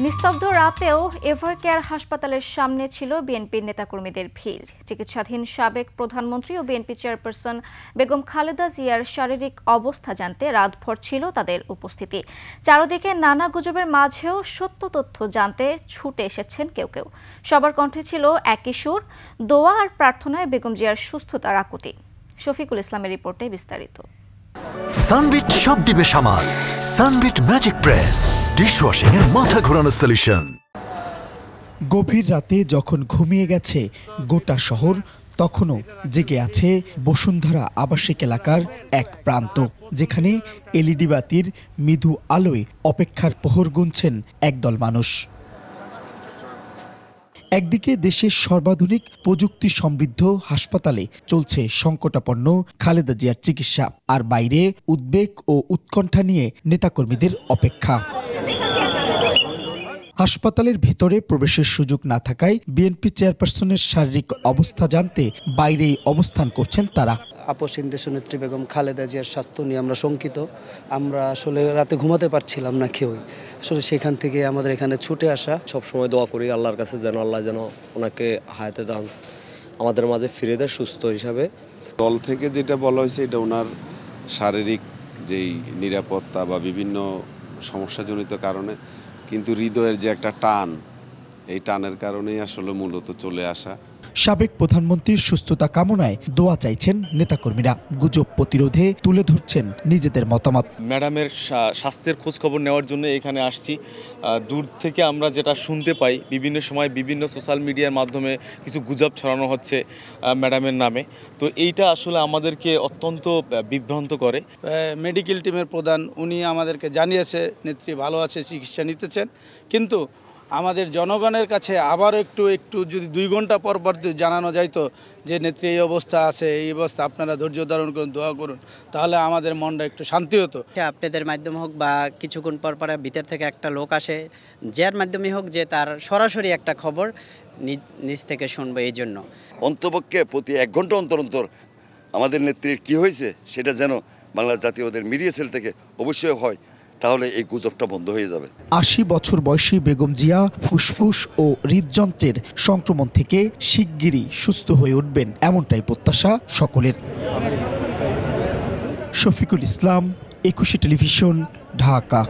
নিস্তব্ধ রাতেও এভারকেয়ার হাসপাতালের সামনে ছিল বিএনপির নেতাকর্মীদের ভিড়। চিকিৎসাধীন সাবেক প্রধানমন্ত্রী ও বিএনপি চেয়ারপারসন বেগম খালেদা জিয়ার শারীরিক অবস্থা জানতে রাতভর ছিল তাদের উপস্থিতি। চারদিকে নানা গুজবের মাঝেও সত্য তথ্য জানতে ছুটে এসেছেন কেউ কেউ। সবার কণ্ঠে ছিল একই সুর, দোয়া আর প্রার্থনায় বেগম জিয়ার সুস্থতার আকুতি। শফিকুল ইসলামের রিপোর্টে বিস্তারিত। সানবিট সব দিবে সামাল। সানবিট ম্যাজিক প্রেস ডিশওয়াশিং এর মাথা ঘোরানো সলিউশন। গভীর রাতে যখন ঘুমিয়ে গেছে গোটা শহর, তখনও জেগে আছে বসুন্ধরা আবাসিক এলাকার এক প্রান্ত, যেখানে এলইডি বাতির মৃদু আলোয় অপেক্ষার প্রহর গুনছেন একদল মানুষ। একদিকে দেশের সর্বাধুনিক প্রযুক্তি সমৃদ্ধ হাসপাতালে চলছে সংকটাপন্ন খালেদা জিয়ার চিকিৎসা, আর বাইরে উদ্বেগ ও উৎকণ্ঠা নিয়ে নেতাকর্মীদের অপেক্ষা। হাসপাতালের ভিতরে প্রবেশের সুযোগ না থাকায় বিএনপি চেয়ারপারসনের শারীরিক অবস্থা জানতে বাইরেই অবস্থান করছেন তারা। আপসহীন দেশনেত্রী বেগম খালেদা জিয়ার স্বাস্থ্য নিয়ে আমরা শঙ্কিত। আমরা আসলে রাতে ঘুমাতে পারছিলাম না কেউই। আসলে সেখান থেকে আমাদের এখানে ছুটে আসা। সবসময় দোয়া করি আল্লাহর কাছে যেন আল্লাহ যেন ওনাকে হায়াতে দান, আমাদের মাঝে ফিরে দেয় সুস্থ হিসাবে। দল থেকে যেটা বলা হয়েছে এটা ওনার শারীরিক যেই নিরাপত্তা বা বিভিন্ন সমস্যাজনিত কারণে, কিন্তু হৃদয়ের যে একটা টান, এই টানের কারণেই আসলে মূলত চলে আসা। সাবেক প্রধানমন্ত্রীর সুস্থতা কামনায় দোয়া চাইছেন নেতাকর্মীরা, গুজব প্রতিরোধে তুলে ধরছেন নিজেদের মতামত। ম্যাডামের স্বাস্থ্যের খোঁজ খবর নেওয়ার জন্য এখানে আসছি। দূর থেকে আমরা যেটা শুনতে পাই, বিভিন্ন সময় বিভিন্ন সোশ্যাল মিডিয়ার মাধ্যমে কিছু গুজব ছড়ানো হচ্ছে ম্যাডামের নামে, তো এইটা আসলে আমাদেরকে অত্যন্ত বিভ্রান্ত করে। মেডিকেল টিমের প্রধান উনি আমাদেরকে জানিয়েছে নেত্রী ভালো আছে, চিকিৎসা নিতেছেন, কিন্তু আমাদের জনগণের কাছে আবারও একটু যদি 2 ঘন্টা পর জানানো যাইতো যে নেত্রী এই অবস্থা আছে, এই অবস্থা, আপনারা ধৈর্য ধারণ করুন, দোয়া করুন, তাহলে আমাদের মনটা একটু শান্তি হতো। আপনাদের মাধ্যমে হোক বা কিছুক্ষণ পর পর ভিতর থেকে একটা লোক আসে, যার মাধ্যমে হোক, যে তার সরাসরি একটা খবর নিজ থেকে শুনবো। এই জন্য অন্তপক্ষে প্রতি 1 ঘন্টা অন্তর অন্তর আমাদের নেত্রীর কি হয়েছে সেটা যেন বাংলাদেশ জাতীয়দের মিডিয়া সেল থেকে অবশ্যই হয়, তাহলে এই গুজবটা বন্ধ হয়ে যাবে। 80 বছর বয়সী বেগম জিয়া ফুসফুস ও হৃদযন্ত্রের সংক্রমণ থেকে শিগগিরই সুস্থ হয়ে উঠবেন, এমনটাই প্রত্যাশা সকলের। শফিকুল ইসলাম, একুশে টেলিভিশন, ঢাকা।